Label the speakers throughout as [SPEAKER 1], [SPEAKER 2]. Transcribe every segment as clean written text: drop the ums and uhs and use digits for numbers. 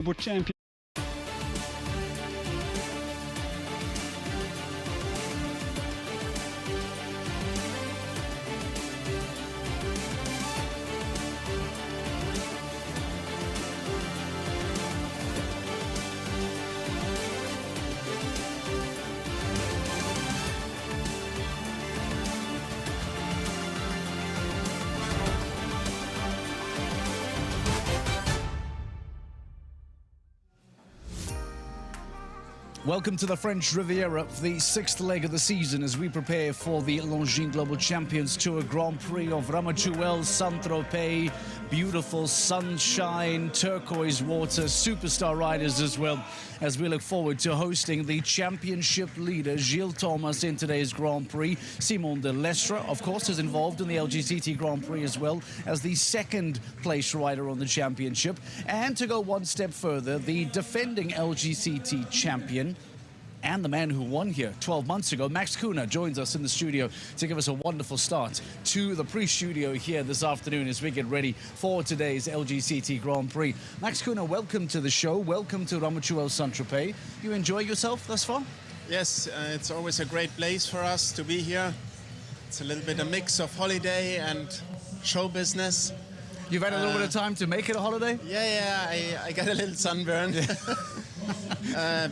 [SPEAKER 1] champion.
[SPEAKER 2] Welcome to the French Riviera for the sixth leg of the season as we prepare for the Longines Global Champions Tour Grand Prix of Ramatuelle, Tropez. Beautiful sunshine, turquoise water, superstar riders as well, as we look forward to hosting the championship leader Gilles Thomas in today's Grand Prix. Simon de Lestre, of course, is involved in the LGCT Grand Prix as well as the second place rider on the championship. And to go one step further, the defending LGCT champion and the man who won here 12 months ago, Max Kuhner, joins us in the studio to give us a wonderful start to the Prix studio here this afternoon as we get ready for today's LGCT Grand Prix. Max Kuhner, welcome to the show. Welcome to Ramatuelle Saint-Tropez. You enjoy yourself thus far?
[SPEAKER 3] Yes, it's always a great place for us to be here. It's a little bit a mix of holiday and show business.
[SPEAKER 2] You've had a little bit of time to make it a holiday?
[SPEAKER 3] Yeah, I got a little sunburn.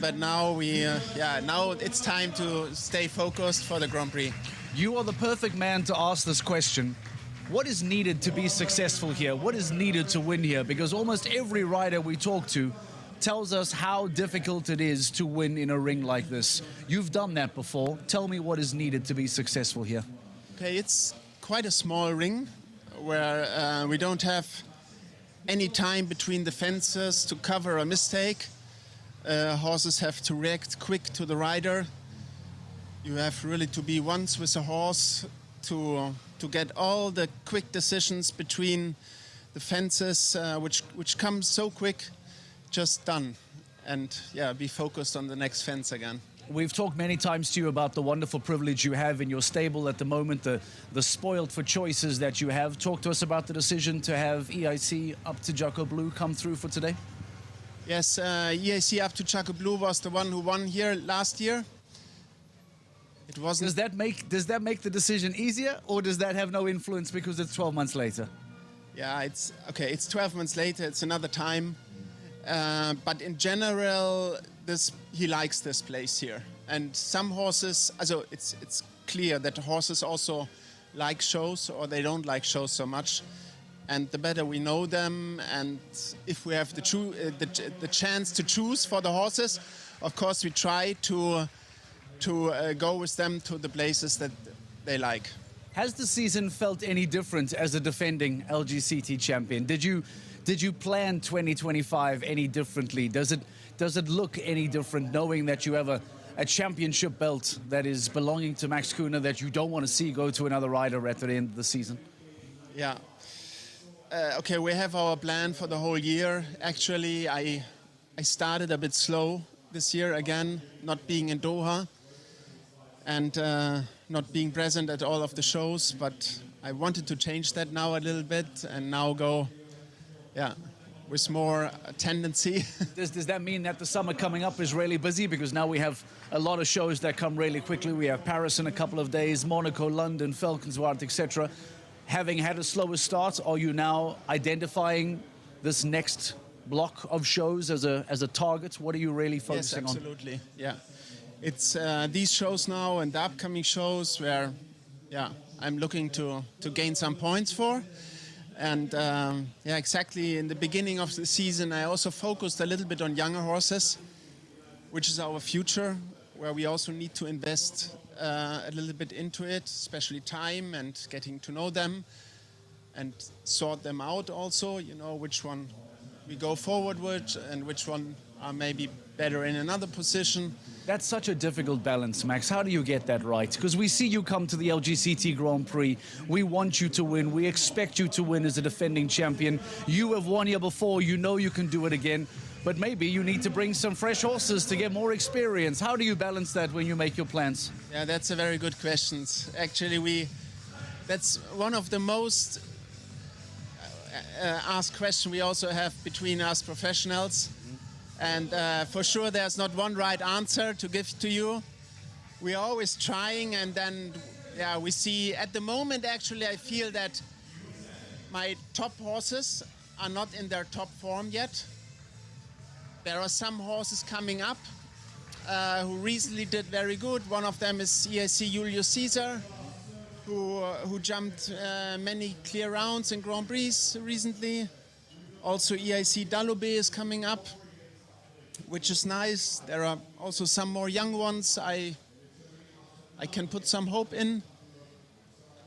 [SPEAKER 3] But now now it's time to stay focused for the Grand Prix.
[SPEAKER 2] You are the perfect man to ask this question. What is needed to be successful here? What is needed to win here? Because almost every rider we talk to tells us how difficult it is to win in a ring like this. You've done that before. Tell me what is needed to be successful here.
[SPEAKER 3] Okay, it's quite a small ring where we don't have any time between the fences to cover a mistake. Horses have to react quick to the rider. You have really to be once with a horse to get all the quick decisions between the fences, which come so quick, just done. And yeah, be focused on the next fence again.
[SPEAKER 2] We've talked many times to you about the wonderful privilege you have in your stable at the moment, the spoiled for choices that you have. Talk to us about the decision to have EIC Up to Jacques Blue come through for today.
[SPEAKER 3] Yes, EIC Up to Jacques Blue was the one who won here last year. It wasn't.
[SPEAKER 2] Does that make the decision easier, or does that have no influence because it's 12 months later?
[SPEAKER 3] Yeah, it's okay. It's 12 months later. It's another time. But in general, he likes this place here. And some horses, also it's clear that the horses also like shows, or they don't like shows so much. And the better we know them, and if we have the chance to choose for the horses, of course we try to go with them to the places that they like.
[SPEAKER 2] Has the season felt any different as a defending LGCT champion? Did you plan 2025 any differently? Does it look any different knowing that you have a championship belt that is belonging to Max Kuhner that you don't want to see go to another rider at the end of the season?
[SPEAKER 3] Yeah. Okay, we have our plan for the whole year. Actually, I started a bit slow this year again, not being in Doha and not being present at all of the shows, but I wanted to change that now a little bit and now go, with more tendency.
[SPEAKER 2] Does that mean that the summer coming up is really busy? Because now we have a lot of shows that come really quickly. We have Paris in a couple of days, Monaco, London, Valkenswaard, etc. Having had a slower start, are you now identifying this next block of shows as a target? What are you really focusing on?
[SPEAKER 3] Yes, absolutely. Yeah, it's these shows now and the upcoming shows where, I'm looking to gain some points for. And exactly in the beginning of the season, I also focused a little bit on younger horses, which is our future, where we also need to invest a little bit into it, especially time and getting to know them and sort them out also, which one we go forward with and which one are maybe better in another position.
[SPEAKER 2] That's such a difficult balance, Max. How do you get that right? Because we see you come to the LGCT Grand Prix. We want you to win. We expect you to win as a defending champion. You have won here before. You know you can do it again. But maybe you need to bring some fresh horses to get more experience. How do you balance that when you make your plans?
[SPEAKER 3] Yeah, that's a very good question. Actually, that's one of the most asked questions we also have between us professionals. And for sure, there's not one right answer to give to you. We're always trying, and then we see at the moment, actually, I feel that my top horses are not in their top form yet. There are some horses coming up who recently did very good. One of them is EIC Julius Caesar, who jumped many clear rounds in Grand Prix recently. Also EIC Dalloubet is coming up, which is nice. There are also some more young ones I can put some hope in.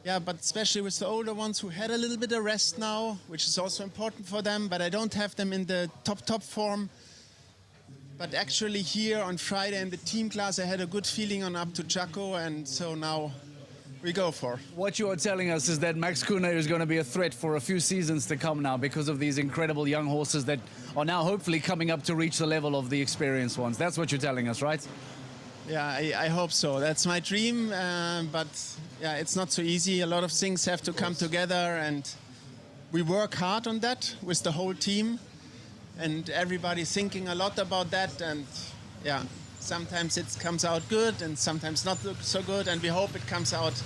[SPEAKER 3] Yeah, but especially with the older ones who had a little bit of rest now, which is also important for them, but I don't have them in the top form. But actually here on Friday in the team class, I had a good feeling on up to Jaco, and so now we go for.
[SPEAKER 2] What you are telling us is that Max Kuhne is going to be a threat for a few seasons to come now because of these incredible young horses that are now hopefully coming up to reach the level of the experienced ones. That's what you're telling us, right?
[SPEAKER 3] Yeah, I hope so. That's my dream, but yeah, it's not so easy. A lot of things have to come together, and we work hard on that with the whole team, and everybody's thinking a lot about that, and yeah, sometimes it comes out good and sometimes not so good, and we hope it comes out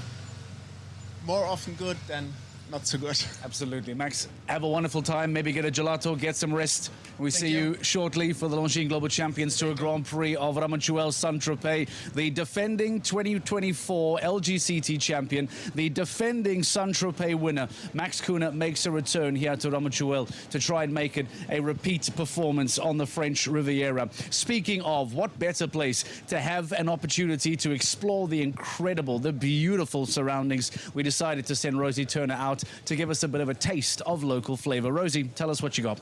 [SPEAKER 3] more often good than not so good.
[SPEAKER 2] Absolutely. Max, have a wonderful time. Maybe get a gelato, get some rest. We see you shortly for the Longines Global Champions Tour Grand Prix of Ramatuelle Saint-Tropez, the defending 2024 LGCT champion, the defending Saint-Tropez winner. Max Kuhne makes a return here to Ramatuelle to try and make it a repeat performance on the French Riviera. Speaking of, what better place to have an opportunity to explore the incredible, the beautiful surroundings. We decided to send Rosie Turner out to give us a bit of a taste of local flavor. Rosie, tell us what you got.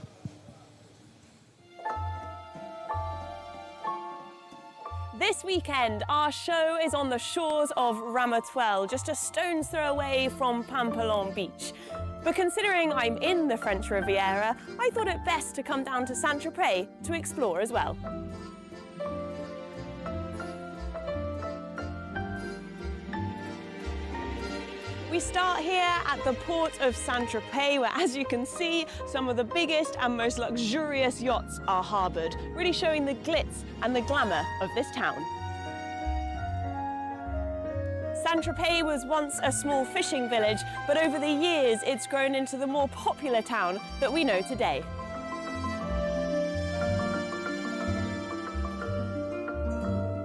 [SPEAKER 1] This weekend, our show is on the shores of Ramatuelle, just a stone's throw away from Pampelon Beach. But considering I'm in the French Riviera, I thought it best to come down to Saint-Tropez to explore as well. We start here at the port of Saint-Tropez, where, as you can see, some of the biggest and most luxurious yachts are harboured, really showing the glitz and the glamour of this town. Saint-Tropez was once a small fishing village, but over the years it's grown into the more popular town that we know today.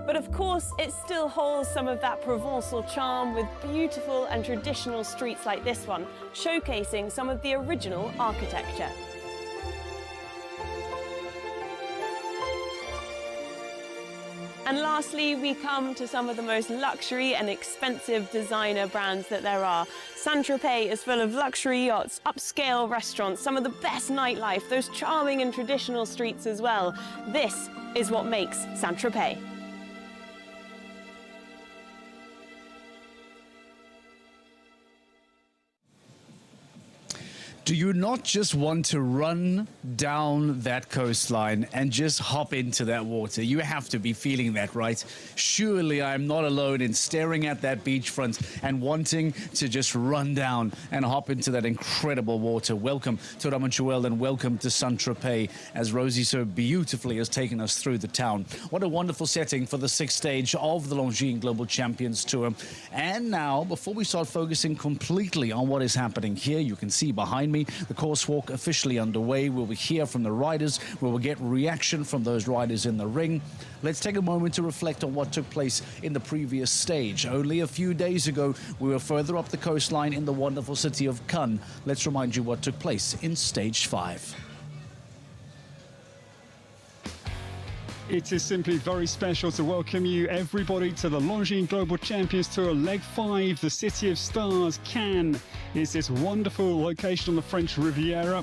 [SPEAKER 1] But of course, it still holds some of that Provençal charm with beautiful and traditional streets like this one, showcasing some of the original architecture. And lastly, we come to some of the most luxury and expensive designer brands that there are. Saint-Tropez is full of luxury yachts, upscale restaurants, some of the best nightlife, those charming and traditional streets as well. This is what makes Saint-Tropez.
[SPEAKER 2] Do you not just want to run down that coastline and just hop into that water? You have to be feeling that, right? Surely I'm not alone in staring at that beachfront and wanting to just run down and hop into that incredible water. Welcome to Ramatuelle and welcome to Saint-Tropez, as Rosie so beautifully has taken us through the town. What a wonderful setting for the sixth stage of the Longines Global Champions Tour. And now, before we start focusing completely on what is happening here, you can see behind me the course walk officially underway. We will hear from the riders. We will get reaction from those riders in the ring. Let's take a moment to reflect on what took place in the previous stage. Only a few days ago, we were further up the coastline in the wonderful city of Cannes. Let's remind you what took place in stage 5.
[SPEAKER 4] It is simply very special to welcome you, everybody, to the Longines Global Champions Tour Leg 5, the City of Stars. Cannes is this wonderful location on the French Riviera.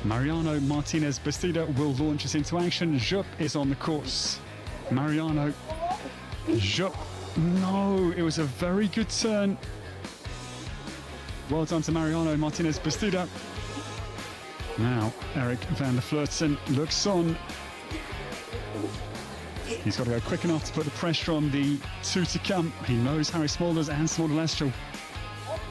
[SPEAKER 4] Mariano Martinez Bastida will launch us into action. Jupp is on the course. Mariano, Jupp, no, it was a very good turn. Well done to Mariano Martinez Bastida. Now, Eric van der Vleuten looks on. He's got to go quick enough to put the pressure on the two to come. He knows Harry Smulders and Smulders.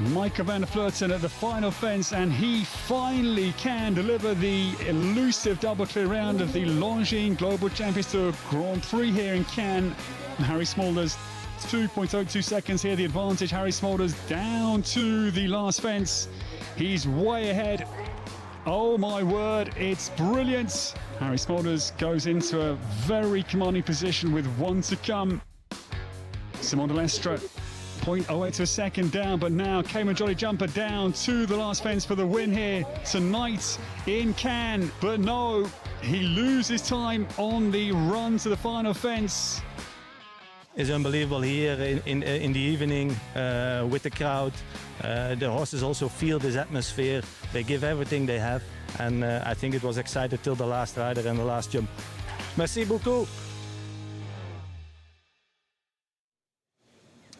[SPEAKER 4] Michael van der Vleuten at the final fence, and he finally can deliver the elusive double clear round of the Longines Global Champions Tour Grand Prix here in Cannes. Harry Smulders 2.02 seconds here, the advantage. Harry Smulders down to the last fence. He's way ahead. Oh my word, it's brilliant. Harry Smulders goes into a very commanding position with one to come. Simon de Lestre 0.08 to a second down, but now Cayman Jolly Jumper down to the last fence for the win here tonight in Cannes. But no, he loses time on the run to the final fence.
[SPEAKER 5] It's unbelievable here in the evening with the crowd. The horses also feel this atmosphere. They give everything they have, and I think it was excited till the last rider and the last jump. Merci beaucoup.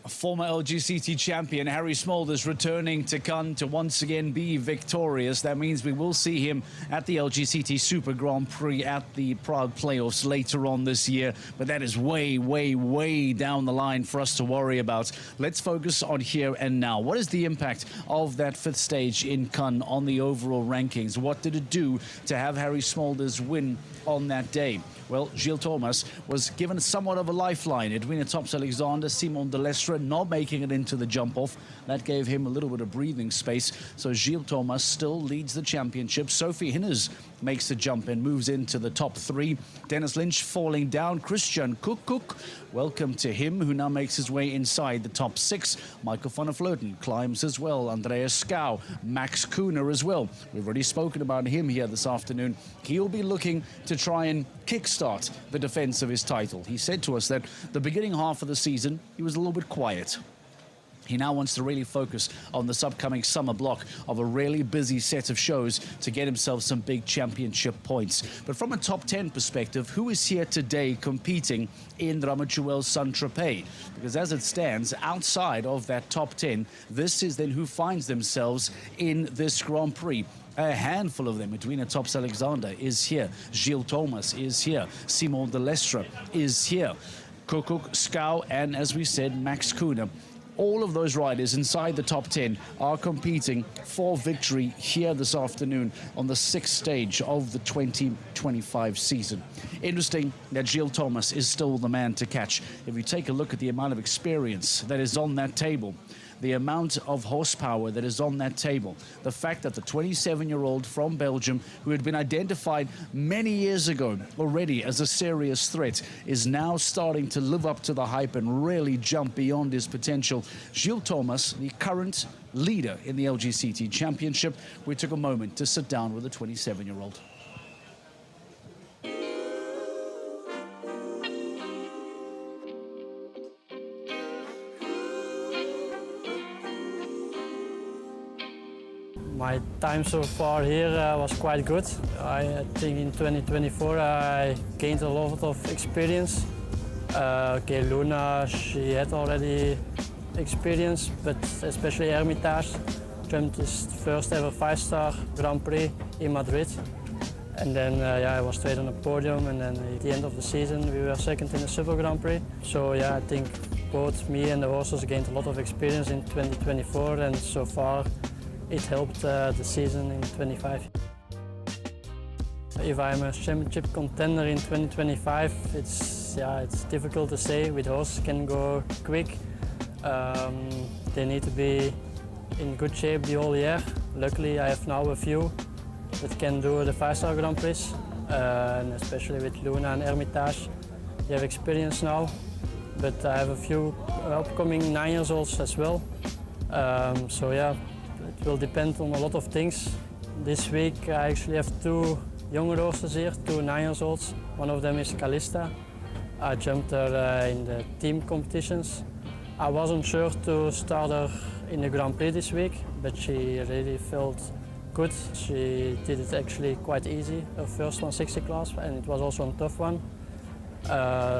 [SPEAKER 2] Former LGCT champion Harry Smulders returning to Cannes to once again be victorious. That means we will see him at the LGCT Super Grand Prix at the Prague playoffs later on this year. But that is way, way, way down the line for us to worry about. Let's focus on here and now. What is the impact of that fifth stage in Cannes on the overall rankings? What did it do to have Harry Smulders win on that day? Well, Gilles Thomas was given somewhat of a lifeline. Edwina Tops-Alexander, Simon de Lestre not making it into the jump-off. That gave him a little bit of breathing space. So Gilles Thomas still leads the championship. Sophie Hinners makes the jump and moves into the top three. Dennis Lynch falling down. Christian Cook, welcome to him, who now makes his way inside the top six. Michael van der Vleuten climbs as well. Andreas Schouw, Max Kuhner as well. We've already spoken about him here this afternoon. He'll be looking to try and kickstart the defense of his title. He said to us that the beginning half of the season, he was a little bit quiet. He now wants to really focus on this upcoming summer block of a really busy set of shows to get himself some big championship points. But from a top 10 perspective, who is here today competing in Ramatuelle Saint-Tropez? Because as it stands, outside of that top 10, this is then who finds themselves in this Grand Prix. A handful of them. Edwina Tops-Alexander is here. Gilles Thomas is here. Simon de Lestre is here. Kukuk, Schouw, and as we said, Max Kuhner. All of those riders inside the top 10 are competing for victory here this afternoon on the sixth stage of the 2025 season. Interesting that Gilles Thomas is still the man to catch. If you take a look at the amount of experience that is on that table, the amount of horsepower that is on that table, the fact that the 27-year-old from Belgium, who had been identified many years ago already as a serious threat, is now starting to live up to the hype and really jump beyond his potential. Gilles Thomas, the current leader in the LGCT Championship, we took a moment to sit down with the 27-year-old.
[SPEAKER 6] My time so far here was quite good. I think in 2024 I gained a lot of experience. Okay, Luna, she had already experience, but especially Hermitage jumped his first ever 5-star Grand Prix in Madrid. And then yeah, I was straight on the podium, and then at the end of the season we were second in the Super Grand Prix. So yeah, I think both me and the horses gained a lot of experience in 2024, and so far it helped the season in 25. If I'm a championship contender in 2025, it's difficult to say. With horses can go quick. They need to be in good shape the whole year. Luckily, I have now a few that can do the 5-star Grand Prix, and especially with Luna and Hermitage. They have experience now, but I have a few upcoming 9-year-olds as well. So yeah, it will depend on a lot of things. This week I actually have 2 younger horses here, 2 9-year-olds. One of them is Calista. I jumped her in the team competitions. I wasn't sure to start her in the Grand Prix this week, but she really felt good. She did it actually quite easy, her first 160 class, and it was also a tough one.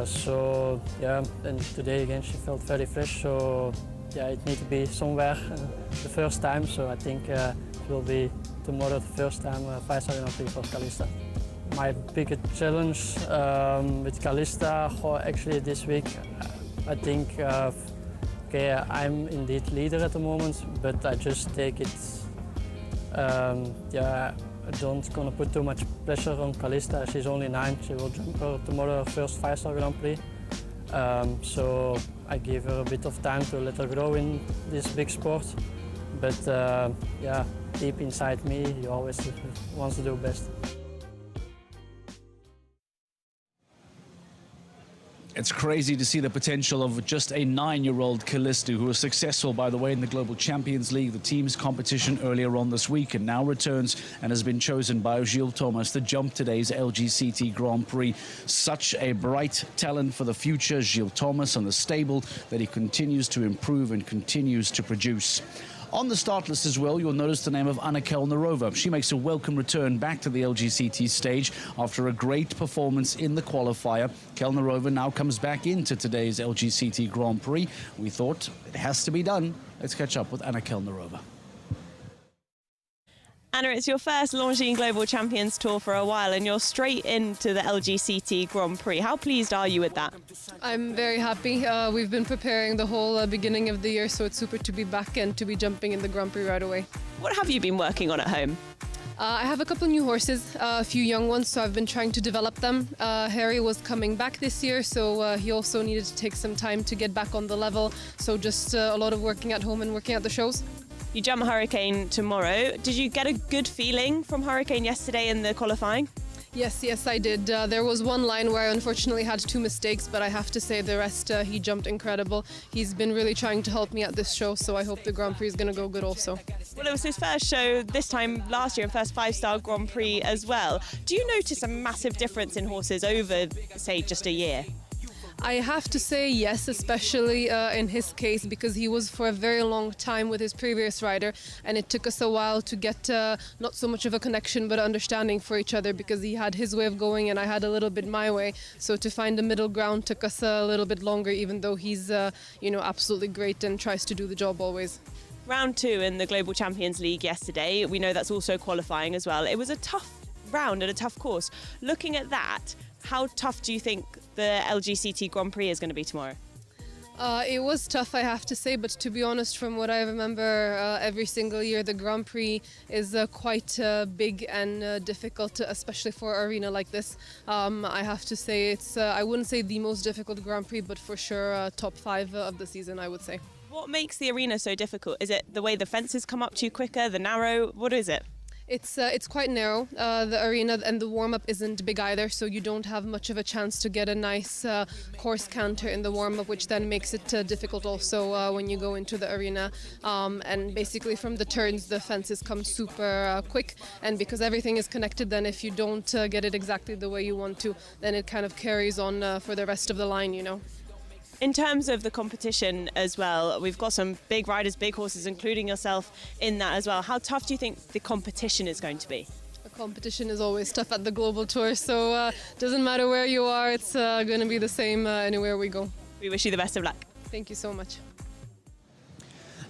[SPEAKER 6] So yeah, and today again she felt very fresh, so yeah, it needs to be somewhere the first time, so I think it will be tomorrow the first time 5-star Grand Prix for Calista. My biggest challenge with Calista, actually this week, I think okay, I'm indeed leader at the moment, but I just take it, yeah, I don't gonna put too much pressure on Calista. She's only 9, she will jump her tomorrow her first 5-star Grand Prix. So I give her a bit of time to let her grow in this big sport. But yeah, deep inside me, you always want to do best.
[SPEAKER 2] It's crazy to see the potential of just a 9-year-old Calista, who was successful, by the way, in the Global Champions League, the team's competition earlier on this week, and now returns and has been chosen by Gilles Thomas to jump today's LGCT Grand Prix. Such a bright talent for the future, Gilles Thomas, and the stable that he continues to improve and continues to produce. On the start list as well, you'll notice the name of Anna Kelnerova. She makes a welcome return back to the LGCT stage after a great performance in the qualifier. Kelnerova now comes back into today's LGCT Grand Prix. We thought it has to be done. Let's catch up with Anna Kelnerova.
[SPEAKER 1] Anna, it's your first Longines Global Champions Tour for a while, and you're straight into the LGCT Grand Prix. How pleased are you with that?
[SPEAKER 7] I'm very happy. We've been preparing the whole beginning of the year, so it's super to be back and to be jumping in the Grand Prix right away.
[SPEAKER 1] What have you been working on at home?
[SPEAKER 7] I have a couple new horses, a few young ones, so I've been trying to develop them. Harry was coming back this year, so he also needed to take some time to get back on the level. So just a lot of working at home and working at the shows.
[SPEAKER 1] You jump Hurricane tomorrow. Did you get a good feeling from Hurricane yesterday in the qualifying?
[SPEAKER 7] Yes, I did. There was one line where I unfortunately had 2 mistakes, but I have to say the rest, he jumped incredible. He's been really trying to help me at this show, so I hope the Grand Prix is going to go good also.
[SPEAKER 1] Well, it was his first show this time last year, and first 5-star Grand Prix as well. Do you notice a massive difference in horses over, say, just a year?
[SPEAKER 7] I have to say yes, especially in his case, because he was for a very long time with his previous rider, and it took us a while to get not so much of a connection but understanding for each other, because he had his way of going and I had a little bit my way. So to find a middle ground took us a little bit longer, even though he's absolutely great and tries to do the job always.
[SPEAKER 1] Round 2 in the Global Champions League yesterday. We know that's also qualifying as well. It was a tough round and a tough course. Looking at that, how tough do you think the LGCT Grand Prix is going to be tomorrow?
[SPEAKER 7] It was tough, I have to say, but to be honest, from what I remember, every single year the Grand Prix is quite big and difficult, especially for an arena like this. I have to say it's, I wouldn't say the most difficult Grand Prix, but for sure top 5 of the season, I would say.
[SPEAKER 1] What makes the arena so difficult? Is it the way the fences come up to you quicker, the narrow? What is it?
[SPEAKER 7] It's quite narrow, the arena, and the warm-up isn't big either, so you don't have much of a chance to get a nice course canter in the warm-up, which then makes it difficult also when you go into the arena. And basically from the turns the fences come super quick, and because everything is connected, then if you don't get it exactly the way you want to, then it kind of carries on for the rest of the line, you know.
[SPEAKER 1] In terms of the competition as well, we've got some big riders, big horses, including yourself in that as well. How tough do you think the competition is going to be?
[SPEAKER 7] The competition is always tough at the Global Tour, so doesn't matter where you are, it's going to be the same anywhere we go.
[SPEAKER 1] We wish you the best of luck.
[SPEAKER 7] Thank you so much.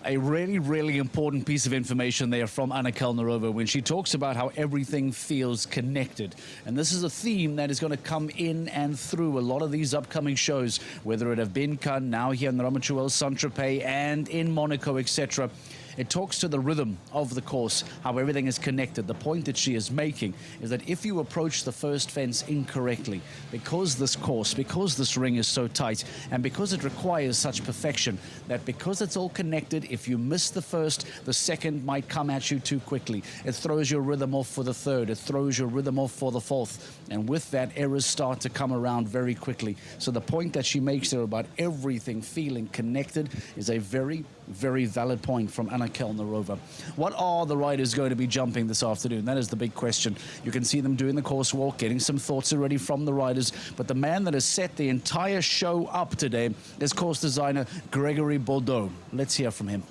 [SPEAKER 2] A really, really important piece of information there from Anna Kelnerova when she talks about how everything feels connected. And this is a theme that is going to come in and through a lot of these upcoming shows, whether it have been Cannes, now here in the Ramatuelle, Tropez, and in Monaco, etc. It talks to the rhythm of the course, how everything is connected. The point that she is making is that if you approach the first fence incorrectly, because this course, because this ring is so tight, and because it requires such perfection, that because it's all connected, if you miss the first, the second might come at you too quickly. It throws your rhythm off for the third. It throws your rhythm off for the fourth. And with that, errors start to come around very quickly. So the point that she makes there about everything feeling connected is a very, very valid point from Anna Kelnerova. What are the riders going to be jumping this afternoon? That is the big question. You can see them doing the course walk, getting some thoughts already from the riders, but the man that has set the entire show up today is course designer Gregory Bordeaux. Let's hear from him.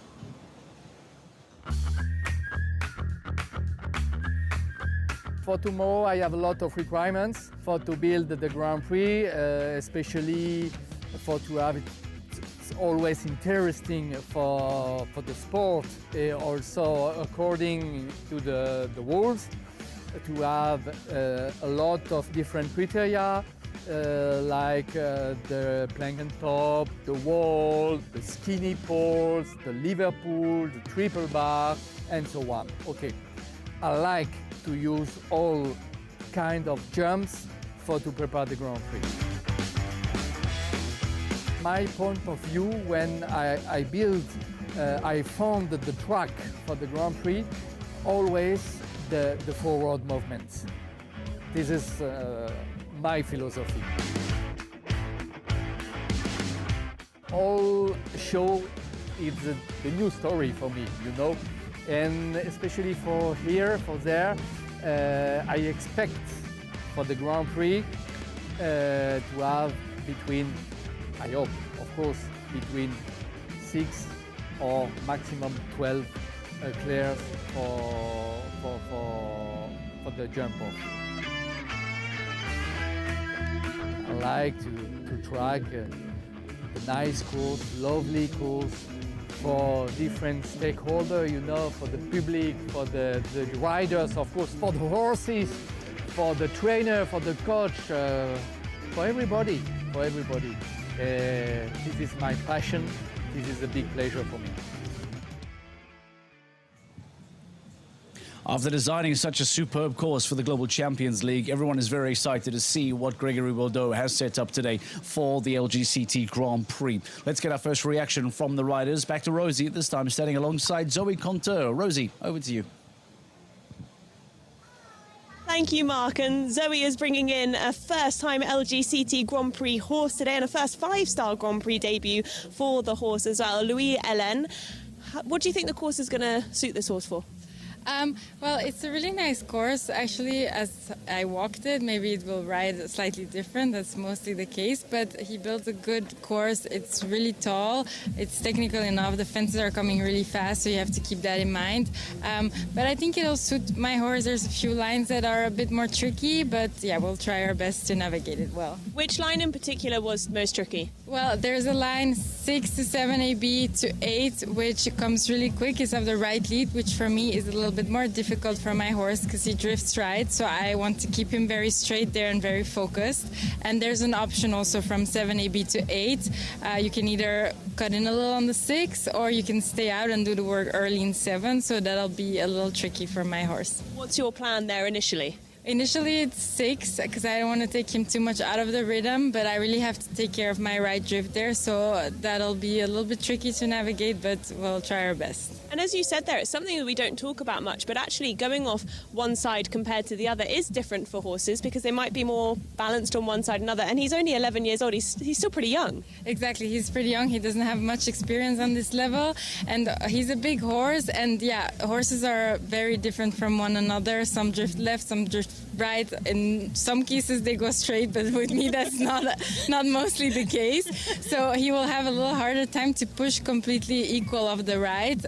[SPEAKER 8] For tomorrow, I have a lot of requirements to build the Grand Prix, especially to have it always interesting for the sport, also according to the rules, to have a lot of different criteria, like the plank and top, the wall, the skinny poles, the Liverpool, the triple bar, and so on. Okay, I like to use all kind of jumps to prepare the Grand Prix. My point of view when I found the track for the Grand Prix, always the forward movements. This is my philosophy. All show is the new story for me, you know, and especially for here, for there, I expect for the Grand Prix to have between, I hope, of course, between 6 or maximum 12 clears for the jump off. I like to track a nice course, lovely course for different stakeholders, you know, for the public, for the riders, of course, for the horses, for the trainer, for the coach, for everybody, for everybody. This is my passion. This is a big pleasure for me.
[SPEAKER 2] After designing such a superb course for the Global Champions League, everyone is very excited to see what Gregory Baudot has set up today for the LGCT Grand Prix. Let's get our first reaction from the riders. Back to Rosie, this time standing alongside Zoe Conteur. Rosie, over to you.
[SPEAKER 1] Thank you, Mark. And Zoe is bringing in a first-time LGCT Grand Prix horse today and a first 5-star Grand Prix debut for the horse as well. Louis Hélène, what do you think the course is going to suit this horse for?
[SPEAKER 9] Well, it's a really nice course. Actually, as I walked it, maybe it will ride slightly different. That's mostly the case. But he built a good course. It's really tall. It's technical enough. The fences are coming really fast, so you have to keep that in mind. But I think it'll suit my horse. There's a few lines that are a bit more tricky, but yeah, we'll try our best to navigate it well.
[SPEAKER 1] Which line in particular was most tricky?
[SPEAKER 9] Well, there's a line 6 to 7 AB to 8, which comes really quick. It's of the right lead, which for me is a little bit more difficult for my horse because he drifts right. So I want to keep him very straight there and very focused. And there's an option also from 7 AB to 8. You can either cut in a little on the 6 or you can stay out and do the work early in 7. So that'll be a little tricky for my horse.
[SPEAKER 1] What's your plan there initially?
[SPEAKER 9] Initially it's 6 because I don't want to take him too much out of the rhythm, but I really have to take care of my right drift there, so that'll be a little bit tricky to navigate, but we'll try our best.
[SPEAKER 1] And as you said there, it's something that we don't talk about much, but actually going off one side compared to the other is different for horses because they might be more balanced on one side and another. And he's only 11 years old. He's still pretty young.
[SPEAKER 9] Exactly. He's pretty young. He doesn't have much experience on this level. And he's a big horse. And yeah, horses are very different from one another. Some drift left, some drift right. In some cases, they go straight. But with me, that's not mostly the case. So he will have a little harder time to push completely equal of the right.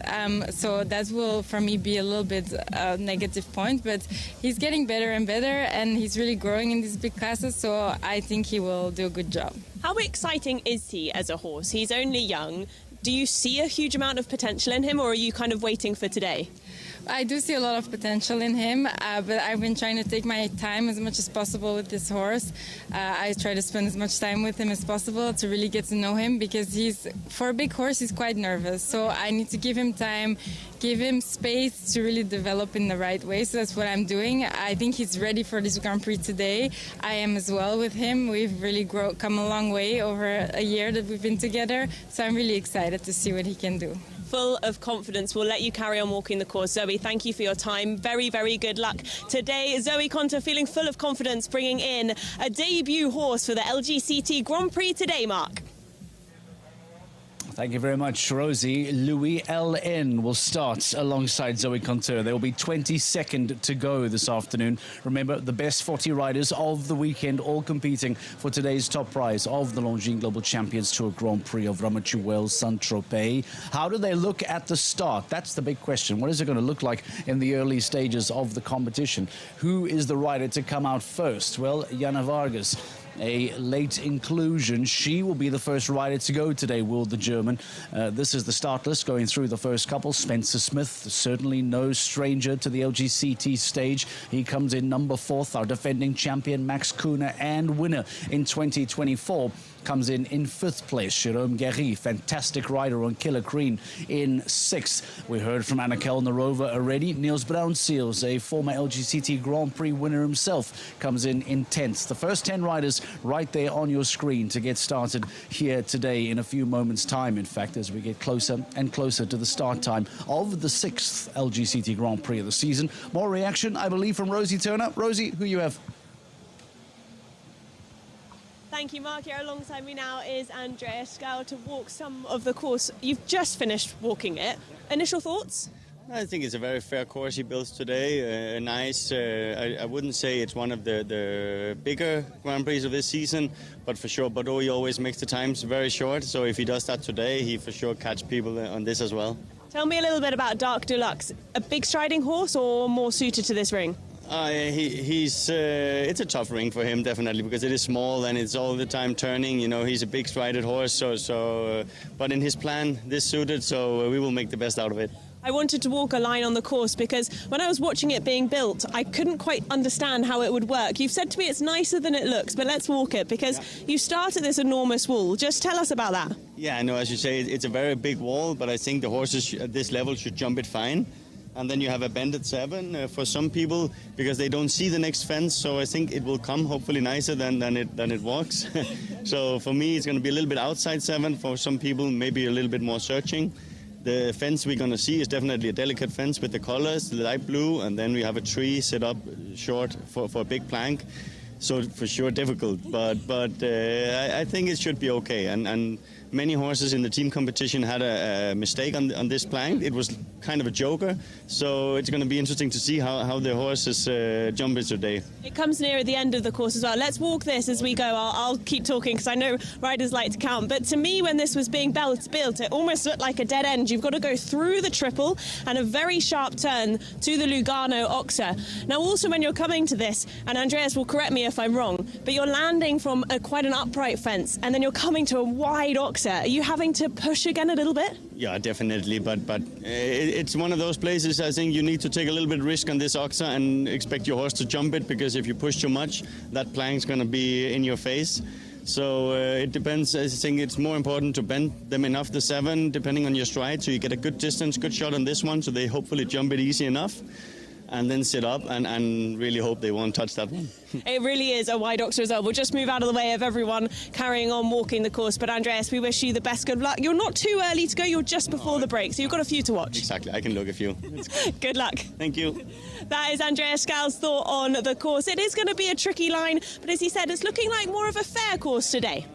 [SPEAKER 9] So that will, for me, be a little bit a negative point. But he's getting better and better, and he's really growing in these big classes. So I think he will do a good job.
[SPEAKER 1] How exciting is he as a horse? He's only young. Do you see a huge amount of potential in him, or are you kind of waiting for today?
[SPEAKER 9] I do see a lot of potential in him, but I've been trying to take my time as much as possible with this horse. I try to spend as much time with him as possible to really get to know him because for a big horse, he's quite nervous. So I need to give him time, give him space to really develop in the right way. So that's what I'm doing. I think he's ready for this Grand Prix today. I am as well with him. We've really come a long way over a year that we've been together. So I'm really excited to see what he can do.
[SPEAKER 1] Full of confidence. We'll let you carry on walking the course. Zoe, thank you for your time. Very, very good luck today. Zoe Conteur feeling full of confidence, bringing in a debut horse for the LGCT Grand Prix today, Mark.
[SPEAKER 2] Thank you very much, Rosie. Louis Hélène will start alongside Zoe Conteur. There will be 22nd to go this afternoon. Remember, the best 40 riders of the weekend all competing for today's top prize of the Longines Global Champions Tour Grand Prix of Ramatuelle, Tropez. How do they look at the start? That's the big question. What is it going to look like in the early stages of the competition? Who is the rider to come out first? Well, Jana Vargas a late inclusion. She will be the first rider to go today, will the German. This is the start list going through the first couple. Spencer Smith, certainly no stranger to the LGCT stage. He comes in number 4th. Our defending champion Max Kuhne and winner in 2024 comes in 5th place. Jérôme Guéry, fantastic rider on Killer Green, in 6th. We heard from Annakel Narova already. Niels Braunseels, a former LGCT Grand Prix winner himself, comes in 10th. The first 10 riders right there on your screen to get started here today in a few moments' time, in fact, as we get closer and closer to the start time of the 6th LGCT Grand Prix of the season. More reaction, I believe, from Rosie Turner. Rosie, who you have?
[SPEAKER 1] Thank you, Mark. Here alongside me now is Andreas Schau to walk some of the course. You've just finished walking it. Initial thoughts?
[SPEAKER 10] I think it's a very fair course he builds today. Nice. I wouldn't say it's one of the bigger Grand Prix of this season, but for sure, Bordeaux, he always makes the times very short. So if he does that today, he for sure catch people on this as well.
[SPEAKER 1] Tell me a little bit about Dark Deluxe. A big striding horse or more suited to this ring?
[SPEAKER 10] It's a tough ring for him, definitely, because it is small and it's all the time turning. You know, he's a big strided horse, but in his plan, this suited, so we will make the best out of it.
[SPEAKER 1] I wanted to walk a line on the course because when I was watching it being built, I couldn't quite understand how it would work. You've said to me it's nicer than it looks, but let's walk it because you start at this enormous wall. Just tell us about that.
[SPEAKER 10] Yeah, I know, as you say, it's a very big wall, but I think the horses at this level should jump it fine. And then you have a bend at 7 for some people because they don't see the next fence. So I think it will come hopefully nicer than it walks. So for me, it's going to be a little bit outside 7. For some people, maybe a little bit more searching. The fence we're going to see is definitely a delicate fence with the colors, the light blue, and then we have a tree set up short for a big plank. So for sure difficult, but I think it should be okay. And many horses in the team competition had a mistake on this plank. It was kind of a joker, so it's going to be interesting to see how the horses jump it today.
[SPEAKER 1] It comes near at the end of the course as well. Let's walk this as we go. I'll keep talking because I know riders like to count, but to me when this was being built, it almost looked like a dead end. You've got to go through the triple and a very sharp turn to the Lugano Oxer. Now also when you're coming to this, and Andreas will correct me if I'm wrong, but you're landing from quite an upright fence and then you're coming to a wide Oxer. Are you having to push again a little bit?
[SPEAKER 10] Yeah, definitely, but it's one of those places I think you need to take a little bit of risk on this Oxer and expect your horse to jump it, because if you push too much, that plank's going to be in your face. So it depends. I think it's more important to bend them enough, the 7, depending on your stride, so you get a good distance, good shot on this one, so they hopefully jump it easy enough. And then sit up and really hope they won't touch that one.
[SPEAKER 1] It really is a wide Oxer as well. We'll just move out of the way of everyone carrying on walking the course. But Andreas, we wish you the best good luck. You're not too early to go. You're just before the break, so you've got a few to watch.
[SPEAKER 10] Exactly. I can look a few.
[SPEAKER 1] Good luck.
[SPEAKER 10] Thank you.
[SPEAKER 1] That is Andreas Schau's thought on the course. It is going to be a tricky line, but as he said, it's looking like more of a fair course today.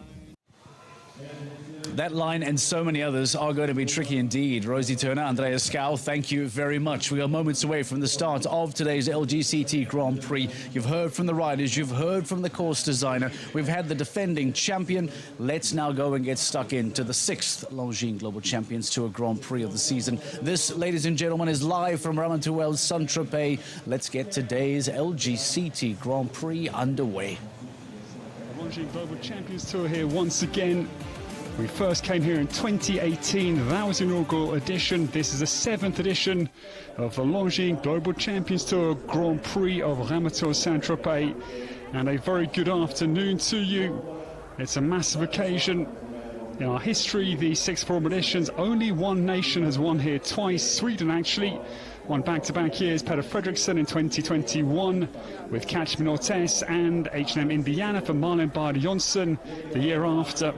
[SPEAKER 2] That line and so many others are going to be tricky indeed. Rosie Turner, Andreas Schau, thank you very much. We are moments away from the start of today's LGCT Grand Prix. You've heard from the riders, you've heard from the course designer. We've had the defending champion. Let's now go and get stuck into the 6th Longines Global Champions Tour Grand Prix of the season. This, ladies and gentlemen, is live from Ramatuelle, Tropez. Let's get today's LGCT Grand Prix underway.
[SPEAKER 4] The Longines Global Champions Tour here once again. We first came here in 2018. That was the inaugural edition. This is the 7th edition of the Longines Global Champions Tour Grand Prix of Ramatuelle Saint-Tropez. And a very good afternoon to you. It's a massive occasion. In our history, the 6 former editions, only one nation has won here twice. Sweden actually won back-to-back years. Peter Fredriksson in 2021 with Catch Minotess, and H&M Indiana for Malin Bard Jonsson the year after.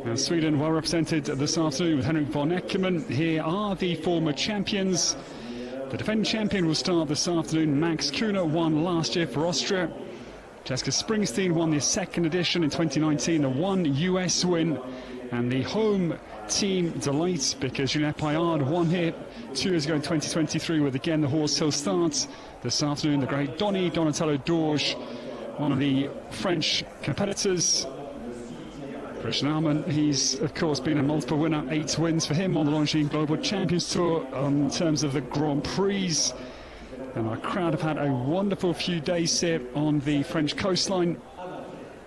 [SPEAKER 4] And Sweden well represented this afternoon with Henrik von Eckermann. Here are the former champions. The defending champion will start this afternoon. Max Kuhne won last year for Austria. Jessica Springsteen won the 2nd edition in 2019, a 1 US win. And the home team delights because Juliette Paillard won here 2 years ago in 2023 with again the Horse Hill starts. This afternoon the great Donatello Dorge, one of the French competitors. Christian Alman, he's of course been a multiple winner, 8 wins for him on the Longines Global Champions Tour in terms of the Grand Prix. And our crowd have had a wonderful few days here on the French coastline.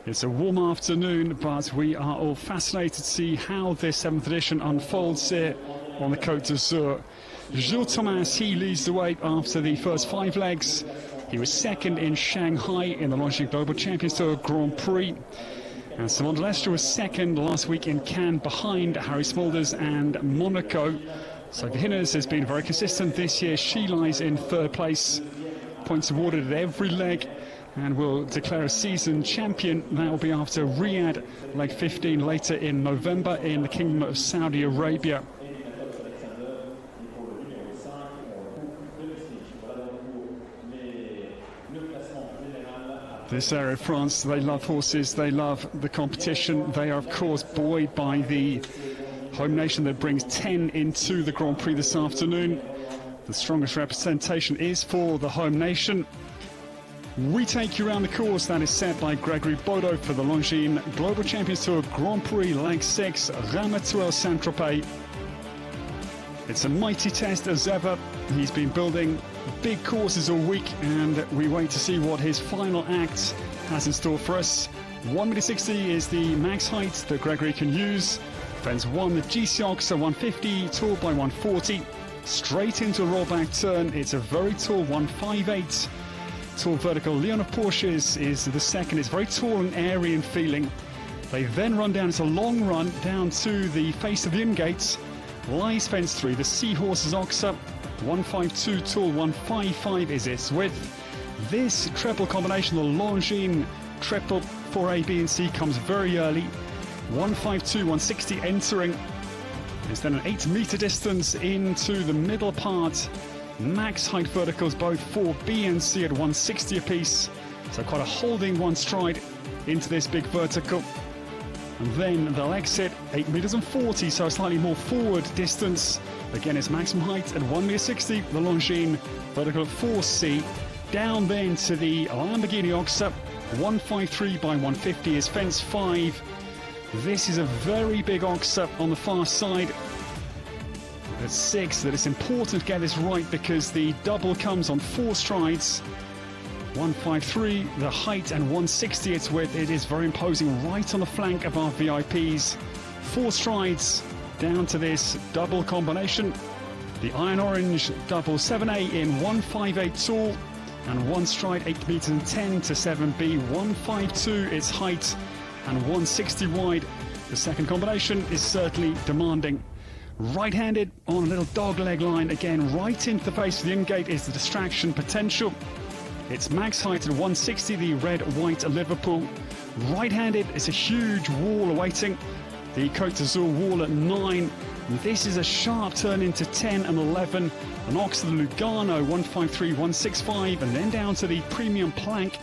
[SPEAKER 4] It's a warm afternoon, but we are all fascinated to see how this 7th edition unfolds here on the Côte d'Azur. Jules Thomas, he leads the way after the first 5 legs. He was second in Shanghai in the Longines Global Champions Tour Grand Prix. And Simon de Lestre was second last week in Cannes behind Harry Smulders and Monaco. Sophie Hinners has been very consistent this year. She lies in 3rd place. Points awarded at every leg, and will declare a season champion. That will be after Riyadh, leg 15, later in November in the Kingdom of Saudi Arabia. This area of France, they love horses, they love the competition. They are, of course, buoyed by the home nation that brings 10 into the Grand Prix this afternoon. The strongest representation is for the home nation. We take you around the course that is set by Gregory Bodo for the Longines Global Champions Tour Grand Prix Leg 6, Ramatuelle Saint-Tropez. It's a mighty test as ever. He's been building big courses all week, and we wait to see what his final act has in store for us. 1m60 is the max height that Gregory can use. Fence 1, the GCOX, 150, tall by 140. Straight into a rollback turn, it's a very tall 158. Tall vertical. Leon of Porsches is the second. It's very tall and airy in feeling. They then run down. It's a long run down to the face of the in-gates. Lies fence 3, the Seahorses Oxa, 152 tall, 155 is its width. This triple combination, the Longines triple for A, B and C, comes very early. 152, 160 entering. It's then an 8-meter distance into the middle part. Max height verticals both for B and C at 160 apiece. So quite a holding one stride into this big vertical. And then they'll exit 8 meters and 40, so a slightly more forward distance. Again, it's maximum height at 1m60, the Longines vertical at 4C. Down then to the Lamborghini Oxa, 153 by 150 is fence 5. This is a very big Oxa on the far side. At 6, that it's important to get this right because the double comes on 4 strides. 153, the height, and 160 its width. It is very imposing right on the flank of our VIPs. 4 strides down to this double combination. The iron orange double 7A in 158 tall and 1 stride 8 meters and 10 to 7B, 152 its height and 160 wide. The second combination is certainly demanding. Right-handed on a little dog leg line, again right into the face of the in-gate is the distraction potential. It's max height at 160, the red-white Liverpool. Right-handed, it's a huge wall awaiting. The Côte d'Azur wall at 9. And this is a sharp turn into 10 and 11. An Ox of the Lugano, 153, 165, and then down to the premium plank.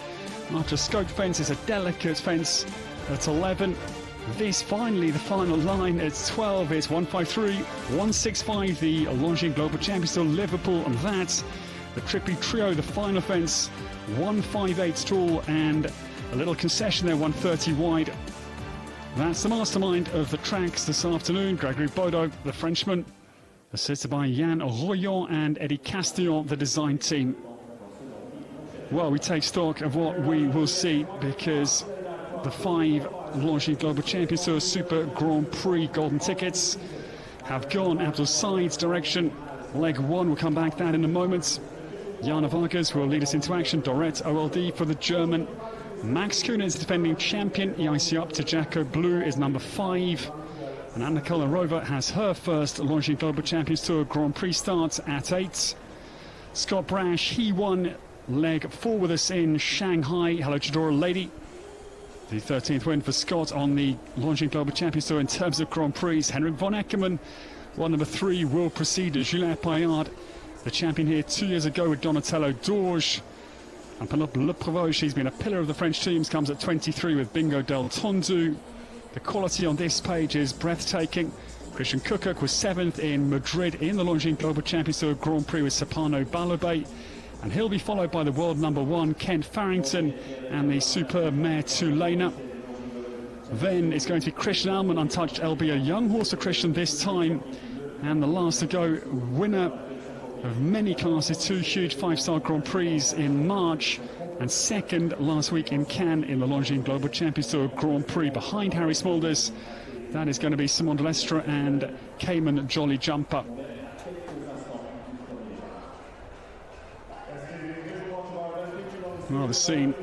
[SPEAKER 4] After a scope fence, it's a delicate fence at 11. This finally, the final line at 12, it's 153, 165, the Longines Global Champions Tour Liverpool, and that's the Trippy Trio, the final fence, 158 tall and a little concession there, 130 wide. That's the mastermind of the tracks this afternoon, Gregory Bodo, the Frenchman, assisted by Yann Royan and Eddie Castillon, the design team. Well, we take stock of what we will see because the 5 Longines Global Champions Tour Super Grand Prix golden tickets have gone out of sides direction. Leg 1, we'll come back to that in a moment. Jana Vargas will lead us into action. Dorette OLD for the German. Max Kuhn is defending champion. EIC up to Jacko Blue is number 5. And Anna Kolarova has her first Longines Global Champions Tour Grand Prix start at 8. Scott Brash, he won leg 4 with us in Shanghai. Hello, Chidora Lady. The 13th win for Scott on the Longines Global Champions Tour in terms of Grand Prix. Henrik von Eckermann, one number 3, will proceed. Julien Paillard, the champion here 2 years ago with Donatello Dorge. And Penelope Le Prevost, she's been a pillar of the French teams, comes at 23 with Bingo Del Tondu. The quality on this page is breathtaking. Christian Kukuk was 7th in Madrid in the Longines Global Champions Tour Grand Prix with Sapano Balobé. And he'll be followed by the world number 1, Kent Farrington, and the superb mare Tulena. Then it's going to be Christian Alman, untouched LB, a young horse for Christian this time. And the last to go, winner of many classes, 2 huge 5-star Grand Prix in March, and second last week in Cannes in the Longines Global Champions Tour Grand Prix behind Harry Smulders. That is going to be Simon de Lestre and Cayman Jolly Jumper. Well, the scene,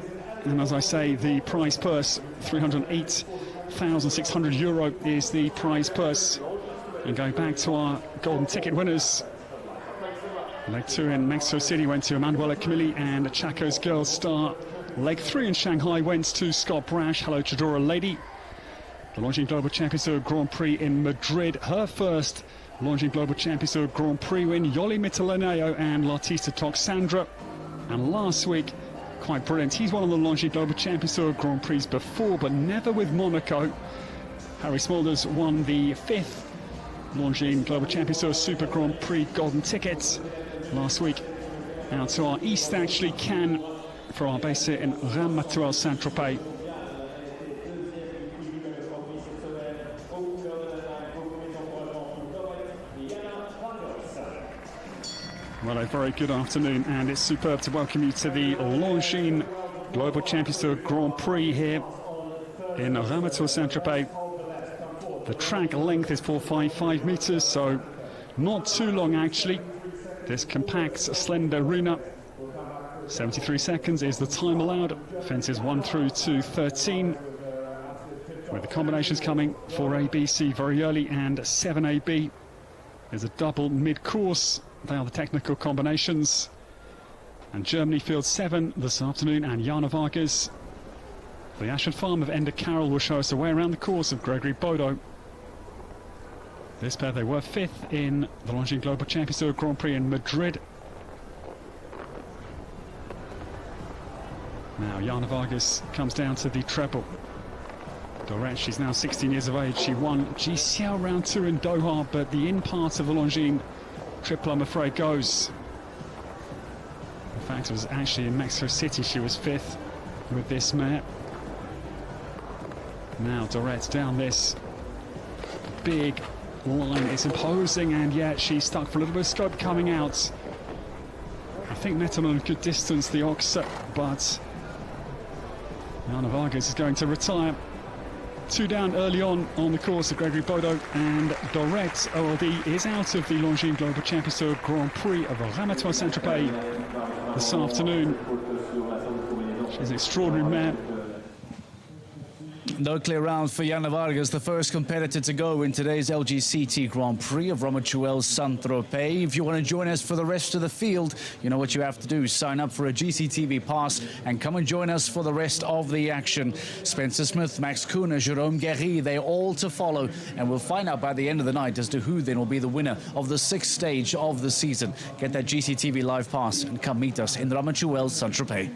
[SPEAKER 4] and as I say, the prize purse, €308,600 is the prize purse. And going back to our golden ticket winners, leg 2 in Mexico City went to Ramatuelle Camilli and Chaco's Girls Star. Leg 3 in Shanghai went to Scott Brash. Hello, Chadora Lady. The Longines Global Champions Tour Grand Prix in Madrid. Her first Longines Global Champions Tour Grand Prix win. Yoli Mitaleneo and L'artista Toxandra. And last week, quite brilliant. He's won on the Longines Global Champions Tour Grand Prix before, but never with Monaco. Harry Smulders won the 5th Longines Global Champions Tour Super Grand Prix golden tickets last week. Out to our east, actually, Cannes, for our base here in Ramatuelle, Saint-Tropez. Well, a very good afternoon, and it's superb to welcome you to the Longines Global Champions Tour Grand Prix here in Ramatuelle, Saint-Tropez. The track length is 455 meters, so not too long actually. This compact, slender arena. 73 seconds is the time allowed. Fences 1 through to 13. With the combinations coming for ABC very early and 7AB. There's a double mid-course. They are the technical combinations. And Germany fields 7 this afternoon, and Jana Vargas. The Ashford Farm of Enda Carroll will show us the way around the course of Gregory Bodo. This pair, they were 5th in the Longines Global Champions Tour Grand Prix in Madrid. Now Jana Vargas comes down to the treble. Dorette, she's now 16 years of age. She won GCL Round 2 in Doha, but the in part of the Longines triple, I'm afraid, goes. In fact, it was actually in Mexico City she was 5th with this mare. Now Dorette down this big line. It's imposing, and yet she's stuck for a little bit of scope coming out. I think Metalon could distance the ox, but Jana Vargas is going to retire. 2 down early on the course of Gregory Bodo, and Dorette OLD is out of the Longines Global Champions Tour Grand Prix of Ramatuelle Saint-Tropez this afternoon. She's an extraordinary mare.
[SPEAKER 2] No clear round for Jana Vargas, the first competitor to go in today's LGCT Grand Prix of Ramatuelle Saint-Tropez. If you want to join us for the rest of the field, you know what you have to do. Sign up for a GCTV pass and come and join us for the rest of the action. Spencer Smith, Max Kuhner, Jérôme Guéry, they're all to follow. And we'll find out by the end of the night as to who then will be the winner of the 6th stage of the season. Get that GCTV live pass and come meet us in Ramatuelle Saint-Tropez.